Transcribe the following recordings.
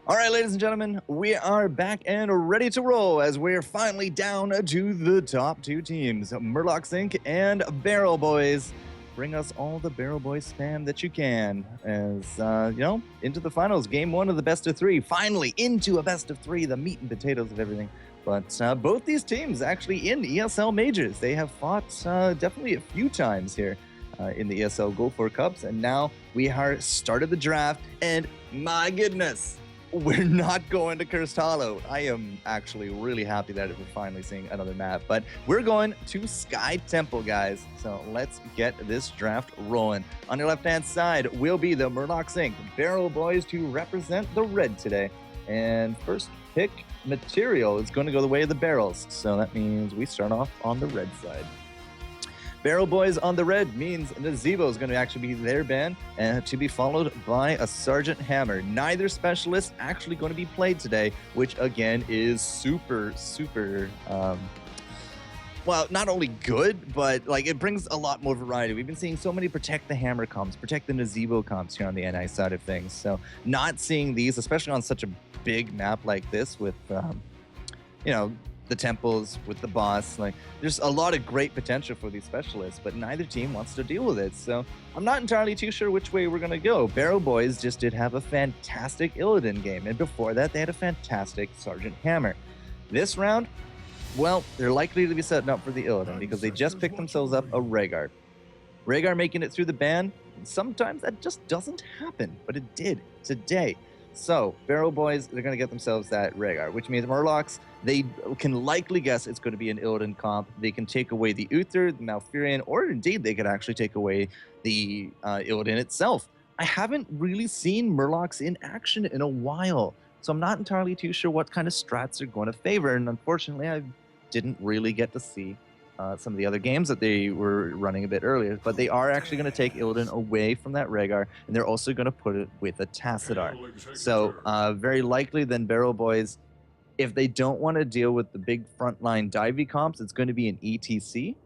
All right, ladies and gentlemen, we are back and ready to roll as we're finally down to the top two teams, Murlocs Inc. and Barrel Boys. Bring us all the Barrel Boys spam that you can as, into the finals. Game one of the best of three. Finally into a best of three, the meat and potatoes of everything. But both these teams actually in ESL majors. They have fought definitely a few times here in the ESL Go4 Cups. And now we are started the draft. And my goodness, we're not going to Cursed Hollow. I am actually really happy that we're finally seeing another map, but we're going to Sky Temple, guys. So let's get this draft rolling. On your left-hand side will be the Murlocs Inc. Barrel Boys to represent the red today. And first pick material is going to go the way of the barrels. So that means we start off on the red side. Barrel Boys on the red means Nazebo is going to actually be their ban, and to be followed by a Sergeant Hammer. Neither specialist actually going to be played today, which again is super, well, not only good, but like it brings a lot more variety. We've been seeing so many Protect the Hammer comps, Protect the Nazebo comps here on the NI side of things. So not seeing these, especially on such a big map like this with, the temples with the boss, like there's a lot of great potential for these specialists, but neither team wants to deal with it. So I'm not entirely too sure which way we're going to go. Barrel Boys just did have a fantastic Illidan game, and before that they had a fantastic Sergeant Hammer. This round, well, they're likely to be setting up for the Illidan because they just picked themselves up a Rhaegar. Rhaegar making it through the ban, sometimes that just doesn't happen, but it did today. So, Barrel Boys, they're going to get themselves that Rhaegar, which means Murlocs, they can likely guess it's going to be an Illidan comp. They can take away the Uther, the Malfurion, or indeed they could actually take away the Illidan itself. I haven't really seen Murlocs in action in a while, so I'm not entirely too sure what kind of strats are going to favor, and unfortunately I didn't really get to see some of the other games that they were running a bit earlier, but they are actually going to take Illidan away from that Rhaegar, and they're also going to put it with a Tassadar. So very likely then Barrel Boys, if they don't want to deal with the big frontline divey comps, it's going to be an ETC.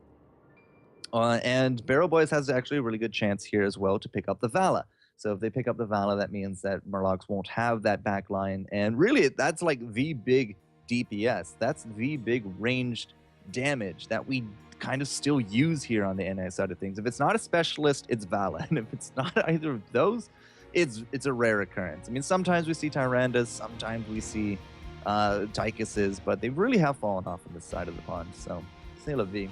And Barrel Boys has actually a really good chance here as well to pick up the Vala. So if they pick up the Vala, that means that Murlocs won't have that back line, and really that's like the big DPS. That's the big ranged damage that we kind of still use here on the NI side of things. If it's not a specialist, it's Vala, and if it's not either of those, it's a rare occurrence. I mean, sometimes we see Tyrandas, sometimes we see Tychuses, but they really have fallen off on this side of the pond, so c'est la vie.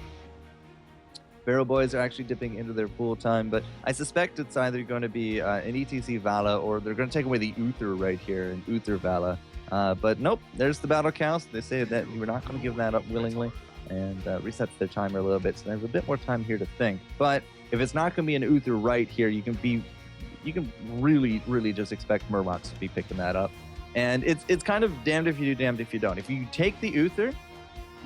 Barrel Boys are actually dipping into their pool time, but I suspect it's either going to be an ETC Vala, or they're going to take away the Uther right here, an Uther Vala. But nope, there's the battle counts. They say that we're not going to give that up willingly, and resets their timer a little bit, so there's a bit more time here to think. But if it's not going to be an Uther right here, you can really just expect Murlocs to be picking that up. And it's kind of damned if you do, damned if you don't. If you take the Uther,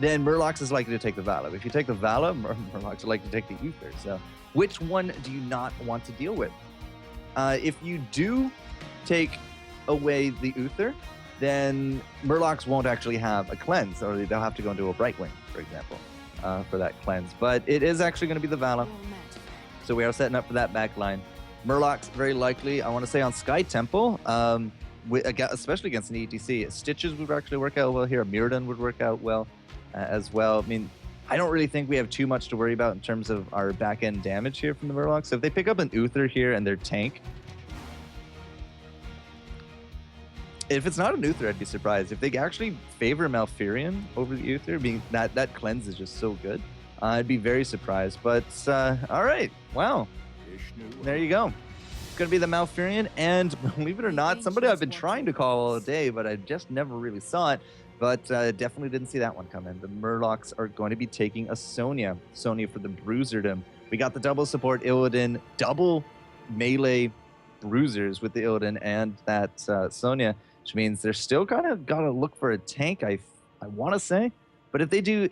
then Murlocs is likely to take the Vala. If you take the Vala, Murlocs are likely to take the Uther. So which one do you not want to deal with? If you do take away the Uther, then Murlocs won't actually have a cleanse, or they'll have to go into a Brightwing, for example, for that cleanse. But it is actually going to be the Vala, so we are setting up for that back line. Murlocs, very likely, I want to say on Sky Temple, especially against an ETC. Stitches would actually work out well here. Mirrodin would work out well as well. I mean, I don't really think we have too much to worry about in terms of our back-end damage here from the Murlocs. So if they pick up an Uther here and their tank, if it's not an Uther, I'd be surprised. If they actually favor Malfurion over the Uther, being that cleanse is just so good, I'd be very surprised. But all right, wow, there you go. It's going to be the Malfurion, and believe it or not, somebody I've been trying to call all day, but I just never really saw it. But definitely didn't see that one come in. The Murlocs are going to be taking a Sonya for the Bruiserdom. We got the double support Illidan, double melee bruisers with the Illidan and that Sonya, which means they're still kind of got to look for a tank, I want to say. But if they do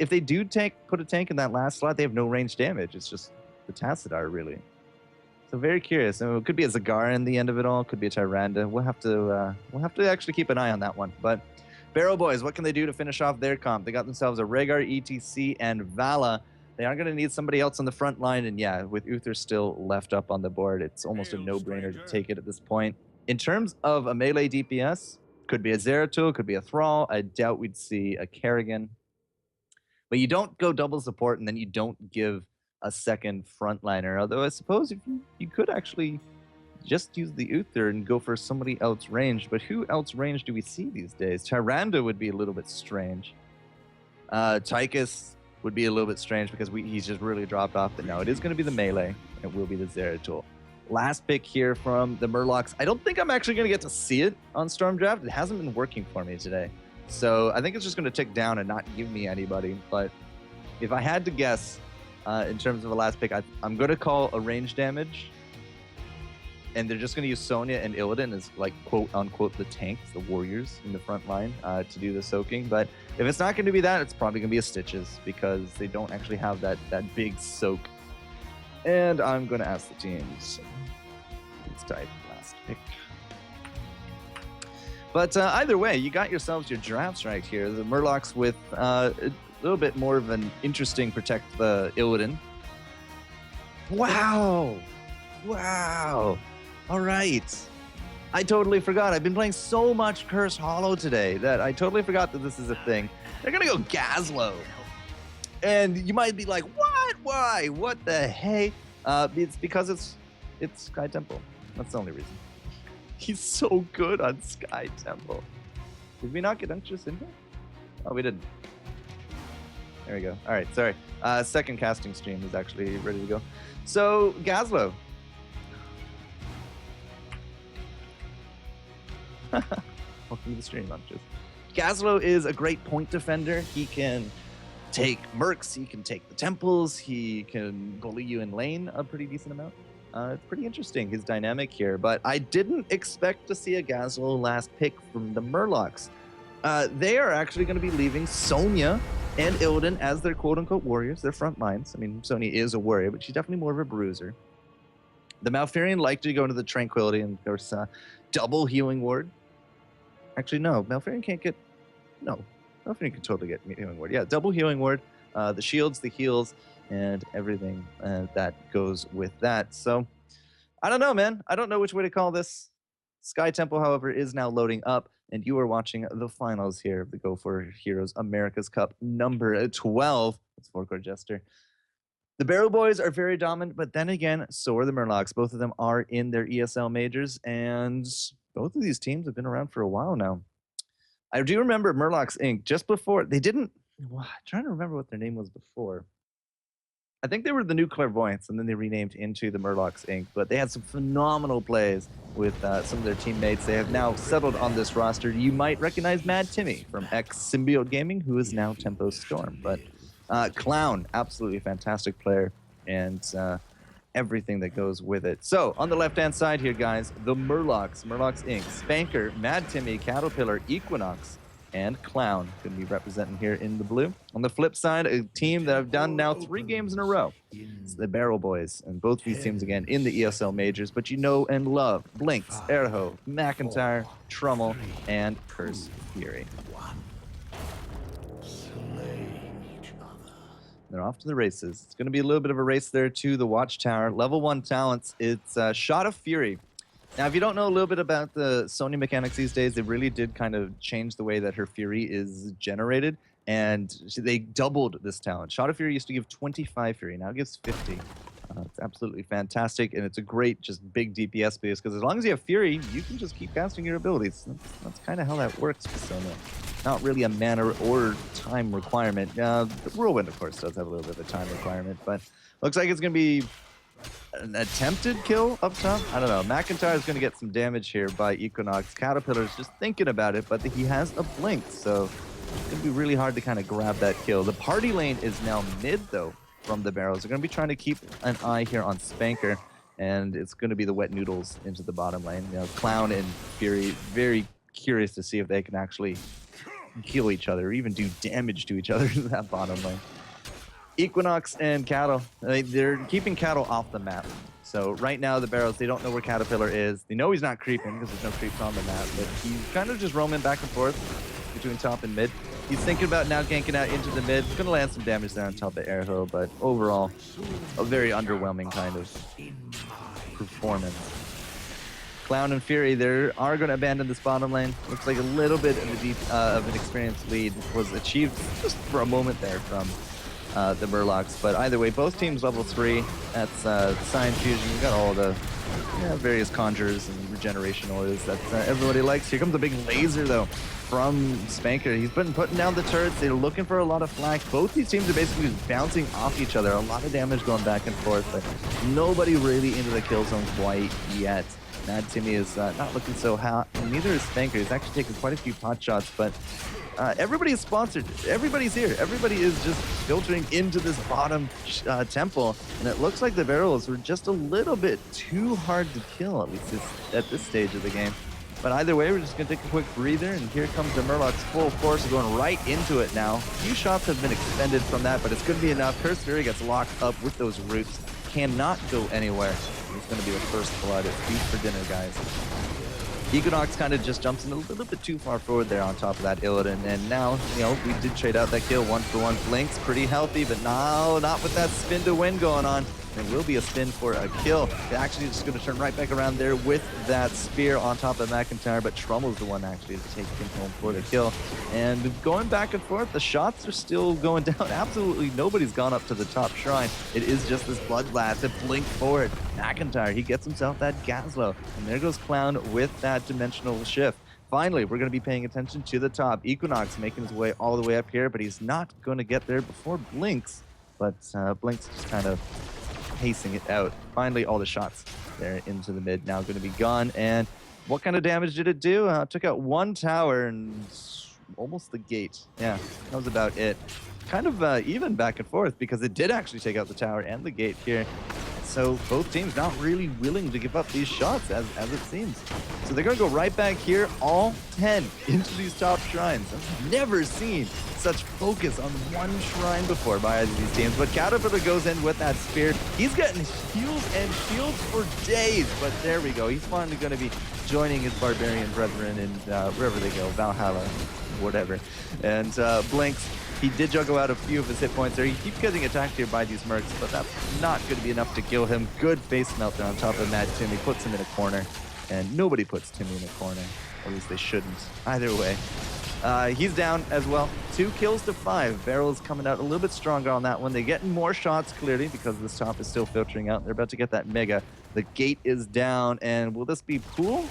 put a tank in that last slot, they have no range damage. It's just the Tassadar, really. So very curious. It could be a Zagara in the end of it all. Could be a Tyrande. We'll have to actually keep an eye on that one. But Barrel Boys, what can they do to finish off their comp? They got themselves a Rhaegar, ETC, and Vala. They are going to need somebody else on the front line, and yeah, with Uther still left up on the board, it's almost a no-brainer to take it at this point. In terms of a melee DPS, Could be a Zeratul, could be a Thrall. I doubt we'd see a Kerrigan. But you don't go double support, and then you don't give a second frontliner. Although I suppose if you could actually just use the Uther and go for somebody else ranged. But who else ranged do we see these days? Tyrande would be a little bit strange. Tychus would be a little bit strange because he's just really dropped off. But no, it is going to be the melee. It will be the Zeratul. Last pick here from the Murlocs. I don't think I'm actually going to get to see it on Storm Draft. It hasn't been working for me today. So I think it's just going to tick down and not give me anybody. But if I had to guess in terms of a last pick, I'm going to call a range damage. And they're just going to use Sonya and Illidan as, like, quote-unquote, the tanks, the warriors in the front line to do the soaking. But if it's not going to be that, it's probably going to be a Stitches because they don't actually have that big soak. And I'm going to ask the teams. Let's type last pick. But either way, you got yourselves your drafts right here. The Murlocs with a little bit more of an interesting protect the Illidan. Wow! Wow! All right. I totally forgot. I've been playing so much Cursed Hollow today that I totally forgot that this is a thing. They're going to go Gazlowe. And you might be like, what? Why? What the hey? It's because it's Sky Temple. That's the only reason. He's so good on Sky Temple. Did we not get Unctuous in here? Oh, we didn't. There we go. All right, sorry. Second casting stream is actually ready to go. So, Gazlowe. Welcome to the stream, Unctuous. Gazlowe is a great point defender. He can take mercs, he can take the temples, he can bully you in lane a pretty decent amount. It's pretty interesting, his dynamic here, but I didn't expect to see a Gazlowe last pick from the Murlocs. They are actually going to be leaving Sonya and Illidan as their quote-unquote warriors, their front lines. I mean, Sonya is a warrior, but she's definitely more of a bruiser. The Malfurion like to go into the Tranquility and, of course, double healing ward. Actually, no, Malfurion can't get... No, Malfurion can totally get healing ward. Yeah, double healing ward, the shields, the heals, and everything that goes with that. So, I don't know, man. I don't know which way to call this. Sky Temple, however, is now loading up, and you are watching the finals here of the Go4Heroes Americas Cup number 12. That's FourCourtJester. The Barrel Boys are very dominant, but then again, so are the Murlocs. Both of them are in their ESL majors, and both of these teams have been around for a while now. I do remember Murlocs Inc. just before, they didn't, I'm trying to remember what their name was before. I think they were the New Clairvoyants, and then they renamed into the Murlocs Inc. But they had some phenomenal plays with some of their teammates. They have now settled on this roster. You might recognize Mad Timmy from ex-Symbiote Gaming, who is now Tempo Storm. But Clown, absolutely fantastic player, and everything that goes with it. So, on the left-hand side here, guys, the Murlocs Inc., Spanker, Mad Timmy, Caterpillar, Equinox, and Clown going to be representing here in the blue. On the flip side, a team that have done now 3 games in a row. It's the Barrel Boys, and both these teams, again, in the ESL majors, but you know and love Blinks, Erho, McIntyre, Trummel, and Curse Fury. They're off to the races. It's going to be a little bit of a race there to the Watchtower. Level 1 talents, it's Shot of Fury. Now, if you don't know a little bit about the Sonya mechanics these days, they really did kind of change the way that her Fury is generated, and they doubled this talent. Shot of Fury used to give 25 Fury, now it gives 50. It's absolutely fantastic, and it's a great, just big DPS boost, because as long as you have Fury, you can just keep casting your abilities. That's kind of how that works with Sonya. Not really a mana or time requirement. The Whirlwind, of course, does have a little bit of a time requirement, but looks like it's going to be an attempted kill up top. I don't know. McIntyre is going to get some damage here by Equinox. Caterpillar's just thinking about it, but he has a blink, so it's going to be really hard to kind of grab that kill. The party lane is now mid, though, from the Barrels. They're going to be trying to keep an eye here on Spanker, and it's going to be the wet noodles into the bottom lane. You know, Clown and Fury, very curious to see if they can actually kill each other or even do damage to each other in that bottom lane. Equinox and Cattle, they're keeping Cattle off the map. So right now the Barrels, they don't know where Caterpillar is. They know he's not creeping because there's no creeps on the map, but he's kind of just roaming back and forth between top and mid. He's thinking about now ganking out into the mid. He's going to land some damage there on top of Erho, but overall, a very underwhelming kind of performance. Clown and Fury, they are going to abandon this bottom lane. Looks like a little bit of an experienced lead was achieved just for a moment there from the Murlocs. But either way, both teams level 3. That's Science Fusion. You got all the various conjures and regeneration oils that everybody likes. Here comes a big laser, though, from Spanker. He's been putting down the turrets. They're looking for a lot of flak. Both these teams are basically just bouncing off each other. A lot of damage going back and forth, but nobody really into the kill zone quite yet. Mad Timmy is not looking so hot, and neither is Spanker. He's actually taking quite a few pot shots, but everybody is sponsored. Everybody's here. Everybody is just filtering into this bottom temple, and it looks like the barrels were just a little bit too hard to kill, at least at this stage of the game. But either way, we're just going to take a quick breather, and here comes the Murlocs full force, going right into it now. A few shots have been expended from that, but it's going to be enough. Curse Fury gets locked up with those roots. Cannot go anywhere. It's going to be the first blood. It's beef for dinner, guys. Equinox kind of just jumps in a little bit too far forward there on top of that Illidan, and now, we did trade out that kill 1-for-1. Blink's pretty healthy, but no, not with that spin to win going on. There will be a spin for a kill. They're actually just going to turn right back around there with that spear on top of McIntyre, but Trummel's the one actually to take him home for the kill. And going back and forth, the shots are still going down. Absolutely nobody's gone up to the top shrine. It is just this blood blast to blink forward. McIntyre, he gets himself that Gaslow. And there goes Clown with that dimensional shift. Finally, we're going to be paying attention to the top. Equinox making his way all the way up here, but he's not going to get there before Blinks. But Blinks just kind of pacing it out. Finally, all the shots there into the mid now going to be gone. And what kind of damage did it do? Took out one tower and almost the gate. Yeah, that was about it. Kind of even back and forth because it did actually take out the tower and the gate here. So both teams not really willing to give up these shots as it seems. So they're going to go right back here, all 10 into these top shrines. I've never seen such focus on one shrine before by either of these teams. But Caterpillar goes in with that spear. He's getting heals and shields for days. But there we go. He's finally going to be joining his barbarian brethren in wherever they go, Valhalla, whatever. And Blinks, he did juggle out a few of his hit points there. He keeps getting attacked here by these mercs, but that's not going to be enough to kill him. Good face melter on top of Mad Timmy. Puts him in a corner, and nobody puts Timmy in a corner. At least they shouldn't. Either way, he's down as well. 2 kills to 5. Barrel's coming out a little bit stronger on that one. They're getting more shots, clearly, because this top is still filtering out. They're about to get that Mega. The gate is down, and will this be pool?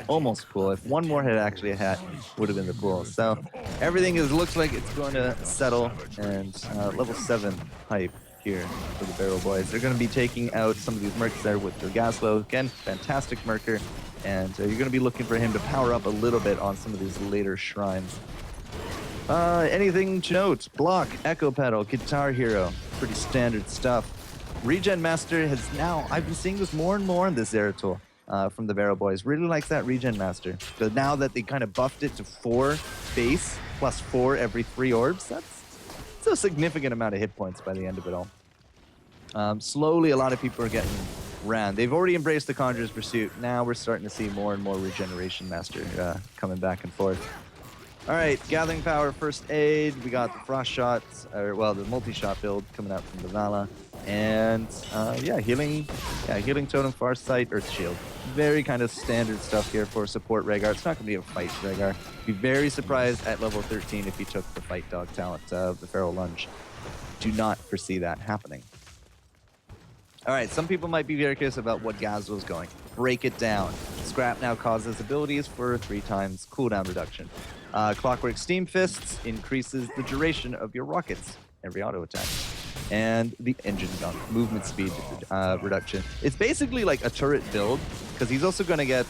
Almost pool. If one more hit actually had, would have been the pool. So everything looks like it's going to settle, and level 7 hype here for the Barrel Boys. They're going to be taking out some of these mercs there with their Gaslow. Again, fantastic merker, and you're going to be looking for him to power up a little bit on some of these later shrines. Anything to note? Block, Echo Pedal, Guitar Hero. Pretty standard stuff. Regen Master has now, I've been seeing this more and more in this Zeratul. From the Barrel Boys. Really likes that Regen Master. But now that they kind of buffed it to 4 base plus 4 every 3 orbs, that's a significant amount of hit points by the end of it all. Slowly, a lot of people are getting ran. They've already embraced the Conjurer's Pursuit. Now we're starting to see more and more Regeneration Master coming back and forth. All right, Gathering Power, First Aid. We got the Frost Shot, the multi-shot build coming out from the Vala. And healing totem, Farsight, Earth Shield. Very kind of standard stuff here for support Rhaegar. It's not going to be a fight Rhaegar. Be very surprised at level 13 if he took the fight dog talent of the Feral Lunge. Do not foresee that happening. All right, some people might be very curious about what Gazlo's going. Break it down. Scrap now causes abilities for 3 times cooldown reduction. Clockwork Steam Fists increases the duration of your rockets, every auto attack. And the engine gun, movement speed reduction. It's basically like a turret build, because he's also going to get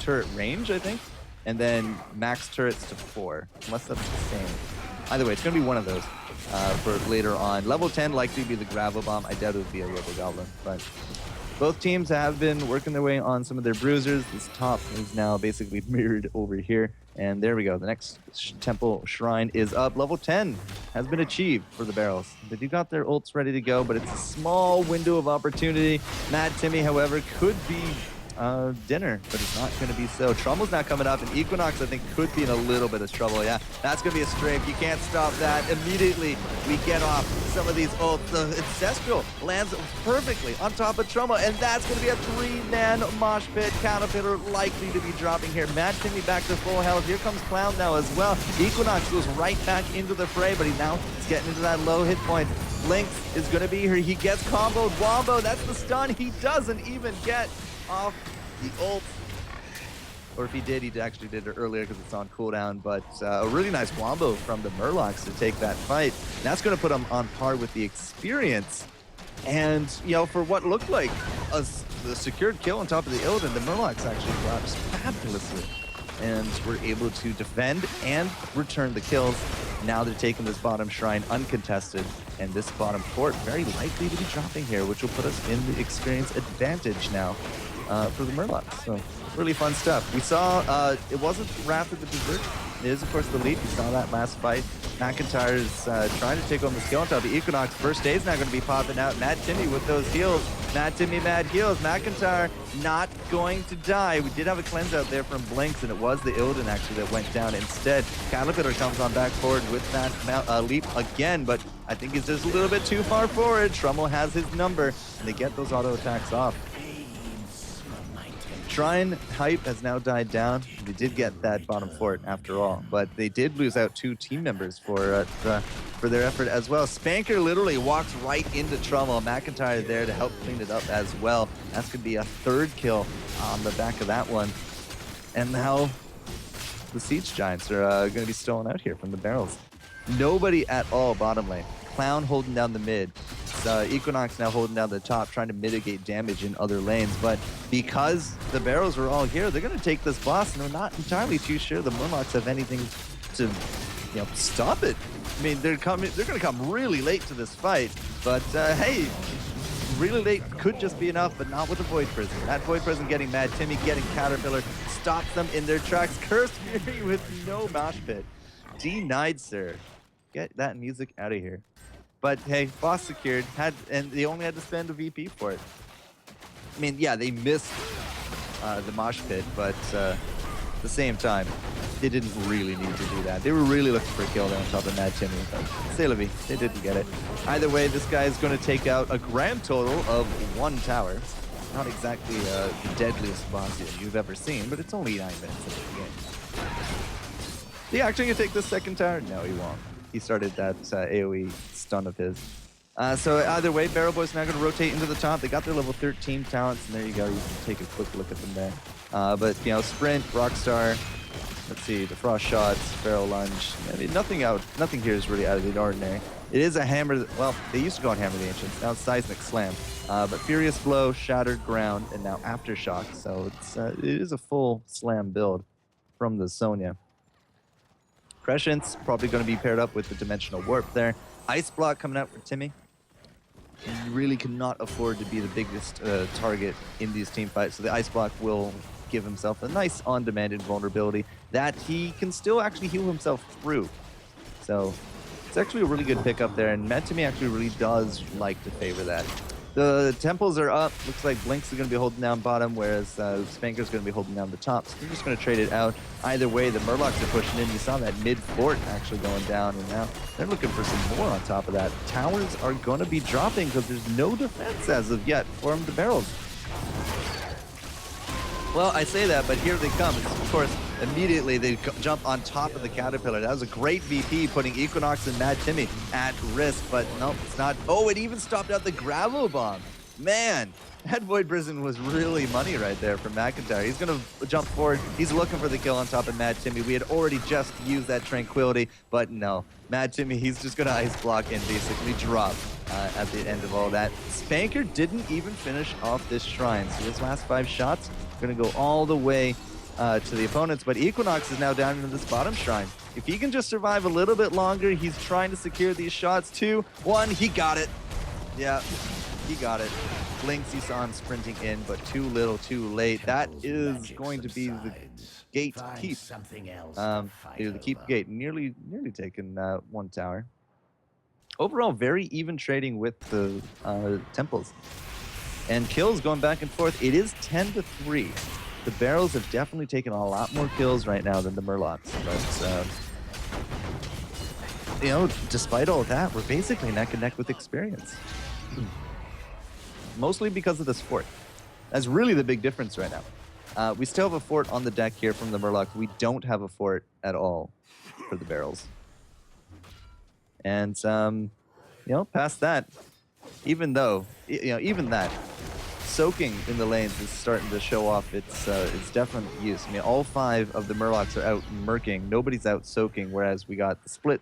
turret range, I think, and then max turrets to 4, unless that's the same. Either way, it's going to be one of those for later on. Level 10 likely to be the Gravel Bomb. I doubt it would be a Robo Goblin, but both teams have been working their way on some of their bruisers. This top is now basically mirrored over here. And there we go. The next temple shrine is up. Level 10 has been achieved for the Barrels. They do got their ults ready to go, but it's a small window of opportunity. Mad Timmy, however, could be dinner, but it's not going to be so. Trumbull's now coming up, and Equinox, I think, could be in a little bit of trouble. Yeah, that's going to be a strafe. You can't stop that. Immediately, we get off some of these ults. The Ancestral lands perfectly on top of Trumbull, and that's going to be a 3-man mosh pit. Caterpillar likely to be dropping here. Mad Timmy back to full health. Here comes Clown now as well. Equinox goes right back into the fray, but he now is getting into that low hit point. Lynx is going to be here. He gets comboed. Wombo, that's the stun. He doesn't even get off the ult. Or if he did, he actually did it earlier because it's on cooldown. But a really nice Wombo from the Murlocs to take that fight. And that's going to put him on par with the experience. And, you know, for what looked like the secured kill on top of the Illidan, the Murlocs actually collapsed fabulously. And were able to defend and return the kills. Now they're taking this bottom shrine uncontested, and this bottom fort very likely to be dropping here, which will put us in the experience advantage now for the Murlocs. So really fun stuff. We saw it wasn't Wrath of the Berserk. It is, of course, the lead. We saw that last fight. McIntyre is trying to take home the skill on top of Equinox. First aid's not going to be popping out. Mad Timmy with those heals. Mad Timmy, mad heals. McIntyre not going to die. We did have a cleanse out there from Blinks, and it was the Illidan actually that went down instead. Caterpillar comes on back forward with that leap again, but I think he's just a little bit too far forward. Trummel has his number, and they get those auto attacks off. Shrine hype has now died down. They did get that bottom fort after all, but they did lose out 2 team members for their effort as well. Spanker literally walks right into Trummel. McIntyre there to help clean it up as well. That's going to be a 3rd kill on the back of that one. And now the Siege Giants are going to be stolen out here from the barrels. Nobody at all bottom lane. Clown holding down the mid. Equinox now holding down the top, trying to mitigate damage in other lanes. But because the barrels were all here, they're going to take this boss, and they're not entirely too sure the Murlocs have anything to, you know, stop it. I mean, they're going to come really late to this fight. But hey, really late could just be enough, but not with the Void Prison. That Void Prison getting Mad Timmy, getting Caterpillar, stops them in their tracks. Cursed Fury with no mosh pit. Denied, sir. Get that music out of here. But hey, boss secured, and they only had to spend a VP for it. I mean, yeah, they missed the mosh pit, but at the same time, they didn't really need to do that. They were really looking for a kill there on top of Mad Timmy, but c'est la vie, they didn't get it. Either way, this guy is going to take out a grand total of 1 tower. Not exactly the deadliest boss you've ever seen, but it's only 9 minutes into the game. Is he actually going to take the 2nd tower? No, he won't. He started that AoE stun of his. So either way, Barrel Boy's now going to rotate into the top. They got their level 13 talents, and there you go. You can take a quick look at them there. But, you know, Sprint, Rockstar, let's see, the Frost Shots, Barrel Lunge. I mean, nothing here is really out of the ordinary. It is a hammer, well, they used to go on Hammer the Ancients. Now it's Seismic Slam. But Furious Blow, Shattered Ground, and now Aftershock. So it is a full slam build from the Sonya. Crescent's probably going to be paired up with the Dimensional Warp there. Ice Block coming out for Timmy. He really cannot afford to be the biggest target in these team fights, so the Ice Block will give himself a nice on-demand invulnerability that he can still actually heal himself through. So it's actually a really good pickup there, and Mad Timmy actually really does like to favor that. The temples are up. Looks like Blinks is going to be holding down bottom, whereas Spanker's going to be holding down the top. So they're just going to trade it out. Either way, the Murlocs are pushing in. You saw that mid-fort actually going down, and now they're looking for some more on top of that. Towers are going to be dropping because there's no defense as of yet from the barrels. Well, I say that, but here they come. It's, of course, immediately they jump on top of the Caterpillar. That was a great VP, putting Equinox and Mad Timmy at risk, but no, it's not. Oh, it even stopped out the Gravel Bomb. Man, that Void Prison was really money right there for McIntyre. He's going to jump forward. He's looking for the kill on top of Mad Timmy. We had already just used that Tranquility, but no. Mad Timmy, he's just going to ice block and basically drop at the end of all that. Spanker didn't even finish off this shrine, so his last 5 shots going to go all the way to the opponents, but Equinox is now down into this bottom shrine. If he can just survive a little bit longer, he's trying to secure these shots. 2, 1, he got it. Yeah, he got it. Blinks, you saw him sprinting in, but too little, too late. That is going to be the gate keep. The keep gate, nearly taken 1 tower. Overall, very even trading with the temples. And kills going back and forth. It is 10-3. The Barrels have definitely taken a lot more kills right now than the Murlocs. But, you know, despite all that, we're basically neck and neck with experience. Mostly because of this fort. That's really the big difference right now. We still have a fort on the deck here from the Murlocs. We don't have a fort at all for the Barrels. And, you know, past that, even though, you know, even that, soaking in the lanes is starting to show off its definite use. I mean, all 5 of the Murlocs are out murking. Nobody's out soaking, whereas we got the split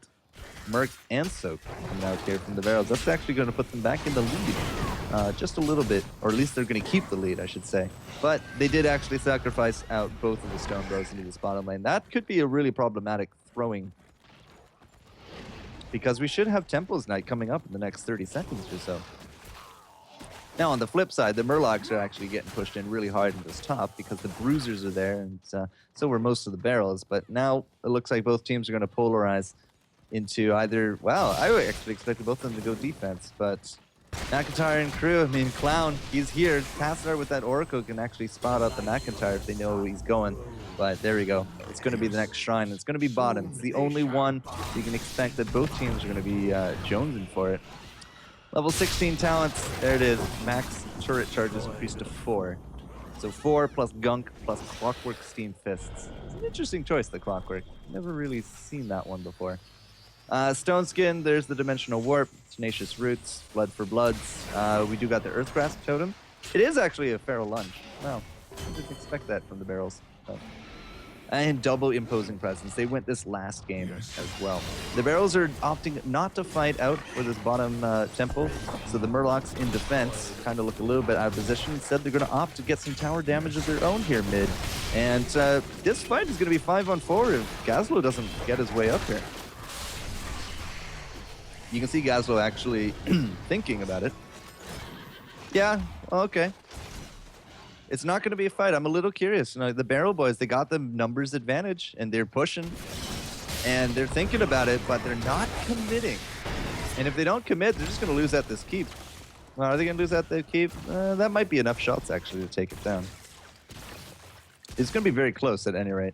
Murk and Soak coming out here from the Barrels. That's actually going to put them back in the lead just a little bit, or at least they're going to keep the lead, I should say. But they did actually sacrifice out both of the Stone Bros into this bottom lane. That could be a really problematic throwing, because we should have Temple's Night coming up in the next 30 seconds or so. Now, on the flip side, the Murlocs are actually getting pushed in really hard in this top because the Bruisers are there, and so were most of the Barrels. But now it looks like both teams are going to polarize into either, well, I actually expected both of them to go defense, but McIntyre and crew, I mean, Clown, he's here. Tassar with that Oracle can actually spot out the McIntyre if they know where he's going. But there we go. It's going to be the next shrine. It's going to be bottom. It's the only one you can expect that both teams are going to be jonesing for it. Level 16 talents, there it is. Max turret charges increased to 4. So 4 plus Gunk plus Clockwork Steam Fists. It's an interesting choice, the Clockwork. Never really seen that one before. Stone Skin, there's the Dimensional Warp, Tenacious Roots, Blood for Bloods. We do got the Earth Grasp Totem. It is actually a Feral Lunge. Wow, I didn't expect that from the Barrels. Oh. And double Imposing Presence. They went this last game as well. The Barrels are opting not to fight out for this bottom temple, so the Murlocs in defense kind of look a little bit out of position. Instead, they're going to opt to get some tower damage of their own here mid. And this fight is going to be 5-on-4 if Gazlo doesn't get his way up here. You can see Gazlo actually thinking about it. Yeah, okay. It's not going to be a fight. I'm a little curious. You know, the Barrel Boys, they got the numbers advantage, and they're pushing, and they're thinking about it, but they're not committing. And if they don't commit, they're just going to lose at this keep. Well, are they going to lose at the keep? That might be enough shots, actually, to take it down. It's going to be very close at any rate.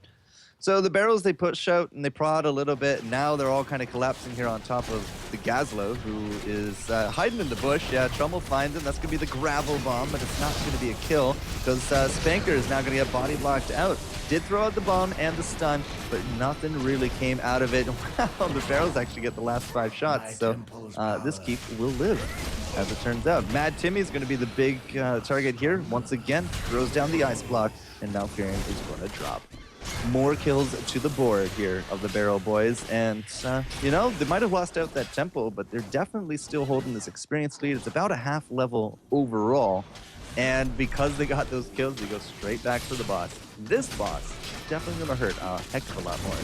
So the Barrels, they push out and they prod a little bit. Now they're all kind of collapsing here on top of the Gazlo, who is hiding in the bush. Yeah, Trummel finds him. That's going to be the Gravel Bomb, but it's not going to be a kill because Spanker is now going to get body blocked out. Did throw out the bomb and the stun, but nothing really came out of it. Wow, the Barrels actually get the last 5 shots, so this keep will live, as it turns out. Mad Timmy is going to be the big target here. Once again, throws down the ice block, and now Malfurion is going to drop. More kills to the board here of the Barrel Boys, and you know, they might have lost out that temple, but they're definitely still holding this experience lead. It's about a half level overall, and because they got those kills, they go straight back for the boss. This boss is definitely going to hurt a heck of a lot more.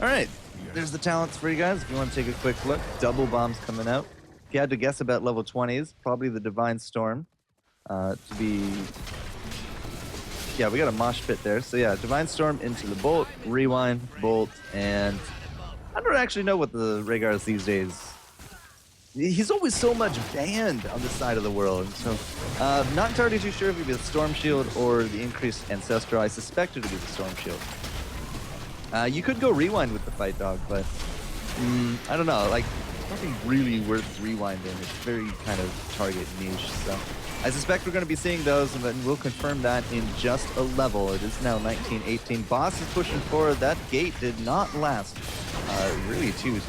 All right, there's the talents for you guys if you want to take a quick look. Double bombs coming out. If you had to guess about level 20s, probably the Divine Storm to be... Yeah, we got a mosh pit there. So yeah, Divine Storm into the Bolt, Rewind, Bolt, and I don't actually know what the Rhaegar is these days. He's always so much banned on this side of the world. So not entirely too sure if it'd be the Storm Shield or the increased Ancestral. I suspect it would be the Storm Shield. You could go Rewind with the Fight Dog, but I don't know, like, nothing really worth rewinding. It's very kind of target niche, so I suspect we're going to be seeing those, and we'll confirm that in just a level. It is now 19-18. Boss is pushing forward. That gate did not last really two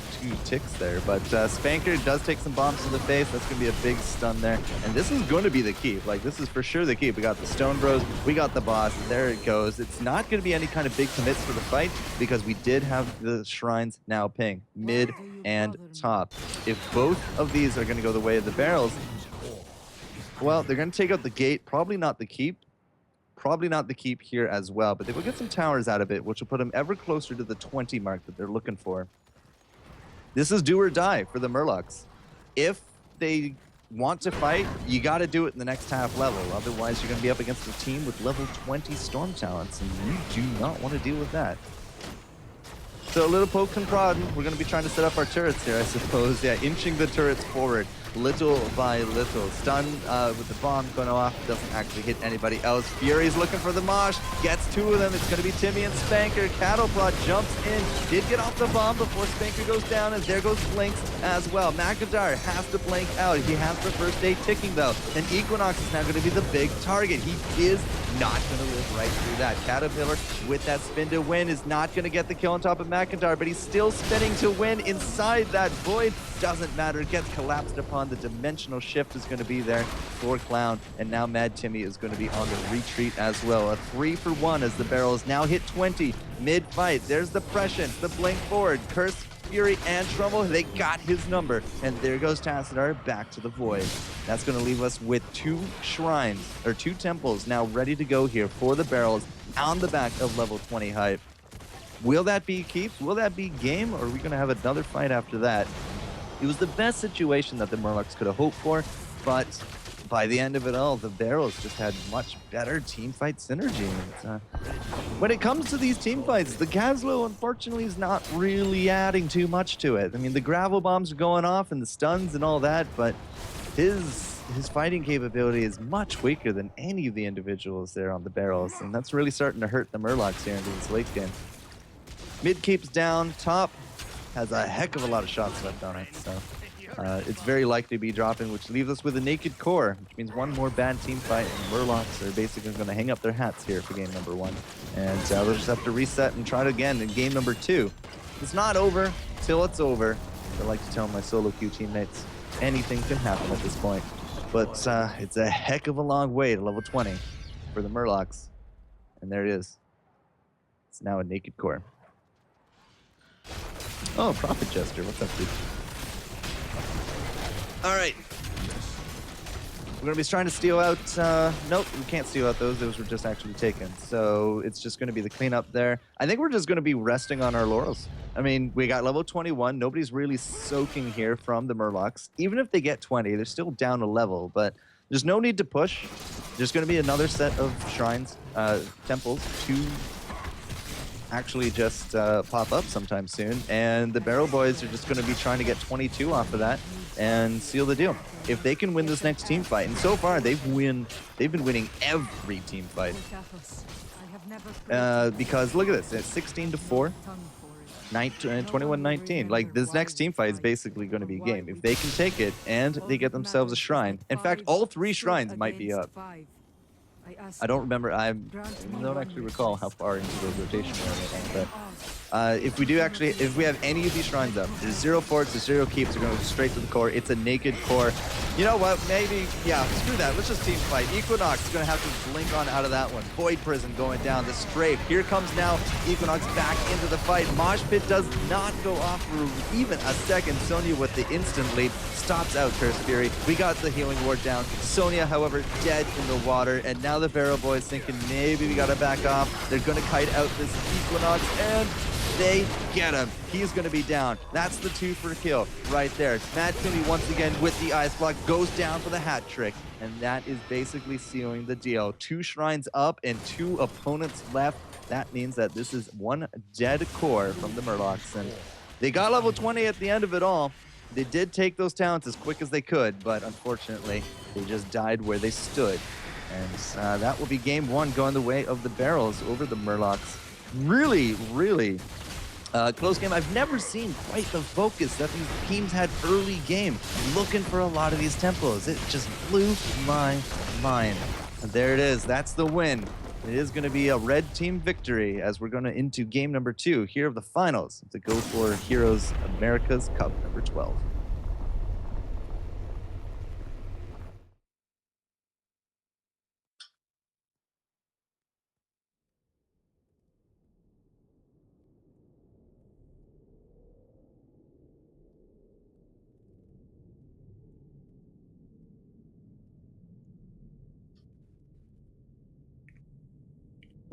ticks there, but Spanker does take some bombs to the face. That's going to be a big stun there, and this is going to be the keep. Like, this is for sure the keep. We got the Stone Bros, we got the boss. There it goes. It's not going to be any kind of big commits for the fight because we did have the shrines now ping mid and top. If both of these are going to go the way of the Barrels, well, they're going to take out the gate. Probably not the keep. Probably not the keep here as well, but they will get some towers out of it, which will put them ever closer to the 20 mark that they're looking for. This is do or die for the Murlocs. If they want to fight, you got to do it in the next half level. Otherwise, you're going to be up against a team with level 20 Storm talents, and you do not want to deal with that. So a little poke and prod. We're going to be trying to set up our turrets here, I suppose. Yeah, inching the turrets forward little by little. Stun with the bomb going off. Doesn't actually hit anybody else. Fury's looking for the mosh. Gets two of them. It's going to be Timmy and Spanker. Cattleprod jumps in. Did get off the bomb before Spanker goes down, and there goes Blinks as well. McIntyre has to blink out. He has the first aid ticking, though. And Equinox is now going to be the big target. He is not going to live right through that. Caterpillar with that spin to win is not going to get the kill on top of McIntyre, but he's still spinning to win inside that void. Doesn't matter. It gets collapsed upon. The dimensional shift is going to be there for Clown, and now Mad Timmy is going to be on the retreat as well. A 3-for-1 as the barrels now hit 20 mid-fight. There's the Prescient, the blink forward, Curse, Fury, and Trumbull. They got his number, and there goes Tassadar back to the void. That's going to leave us with 2 shrines, or 2 temples now ready to go here for the barrels on the back of level 20 hype. Will that be keeps? Will that be game, or are we going to have another fight after that? It was the best situation that the Murlocs could have hoped for, but by the end of it all, the barrels just had much better team fight synergy. When it comes to these team fights, the Gazlo, unfortunately, is not really adding too much to it. I mean, the gravel bombs are going off and the stuns and all that, but his fighting capability is much weaker than any of the individuals there on the barrels, and that's really starting to hurt the Murlocs here into this late game. Mid keeps down, top has a heck of a lot of shots left on it, so it's very likely to be dropping, which leaves us with a naked core, which means one more bad team fight, and Murlocs are basically going to hang up their hats here for game number 1. And they'll just have to reset and try it again in game number 2. It's not over till it's over. I like to tell my solo queue teammates, anything can happen at this point. But it's a heck of a long way to level 20 for the Murlocs. And there it is. It's now a naked core. Oh, FourCourtJester, what's up, dude? All right. We're going to be trying to steal out... nope, we can't steal out those. Those were just actually taken. So it's just going to be the cleanup there. I think we're just going to be resting on our laurels. I mean, we got level 21. Nobody's really soaking here from the Murlocs. Even if they get 20, they're still down a level. But there's no need to push. There's going to be another set of shrines, temples, to actually just pop up sometime soon. And the Barrel Boys are just going to be trying to get 22 off of that and seal the deal. If they can win this next team fight, and so far they've been winning every team fight. Because look at this, it's 16-4, 21-19. Like, this next team fight is basically going to be a game. If they can take it and they get themselves a shrine. In fact, all 3 shrines might be up. I don't remember, I don't actually recall how far into the rotation we're in, but if we have any of these shrines up, there's 0 forts, there's 0 keeps, we're going to go straight to the core. It's a naked core. You know what, maybe, yeah, screw that, let's just team fight. Equinox is going to have to blink on out of that one. Void Prison going down, the strafe. Here comes now Equinox back into the fight. Mosh Pit does not go off for even a second. Sonya with the instant lead stops out Curse Fury. We got the healing ward down. Sonya, however, dead in the water, and now the Barrel Boys thinking maybe we gotta back off. They're gonna kite out this Equinox, and they get him. He's gonna be down. That's the 2 for a kill right there. Mad Timmy once again with the ice block goes down for the hat trick, and that is basically sealing the deal. 2 shrines up and 2 opponents left. That means that this is one dead core from the Murlocs, and they got level 20 at the end of it all. They did take those talents as quick as they could, but unfortunately, they just died where they stood. And that will be game 1 going the way of the Barrels over the Murlocs. Really, really close game. I've never seen quite the focus that these teams had early game, looking for a lot of these temples. It just blew my mind. And there it is. That's the win. It is going to be a red team victory as we're going into game number 2 here of the finals of the Go4Heroes Americas Cup number 12.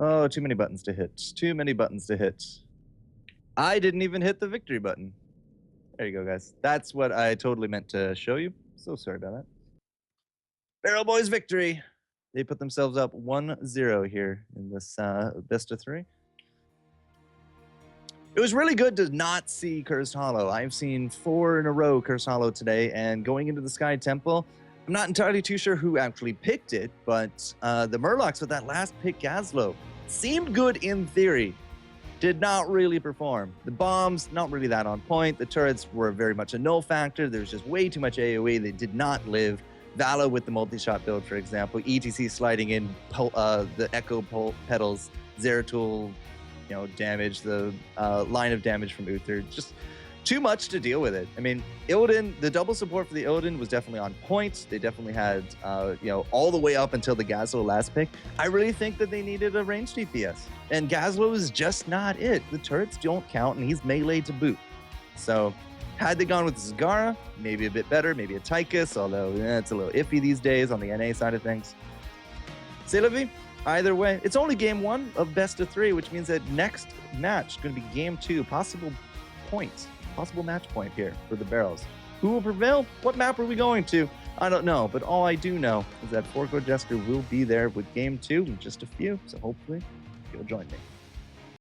Oh, too many buttons to hit. Too many buttons to hit. I didn't even hit the victory button. There you go, guys. That's what I totally meant to show you. So sorry about that. Barrel Boys victory. They put themselves up 1-0 here in this best of 3. It was really good to not see Cursed Hollow. I've seen 4 in a row Cursed Hollow today, and going into the Sky Temple, I'm not entirely too sure who actually picked it, but the Murlocs with that last pick, Gazlo, seemed good in theory. Did not really perform. The bombs, not really that on point. The turrets were very much a null factor. There was just way too much AoE. They did not live. Valo with the multi-shot build, for example. ETC sliding in the Echo Petals, Zeratul, damage, the line of damage from Uther. Just too much to deal with it. I mean, Illidan, the double support for the Illidan was definitely on point. They definitely had, all the way up until the Gazlo last pick. I really think that they needed a ranged DPS. And Gazlo is just not it. The turrets don't count, and he's melee to boot. So, had they gone with Zagara, maybe a bit better, maybe a Tychus, although it's a little iffy these days on the NA side of things. C'est la vie. Either way, it's only game 1 of best of 3, which means that next match is going to be game 2, possible match point here for the Barrels. Who will prevail? What map are we going to? I don't know, but all I do know is that FourCourtJester will be there with game 2 in just a few, so hopefully you'll join me.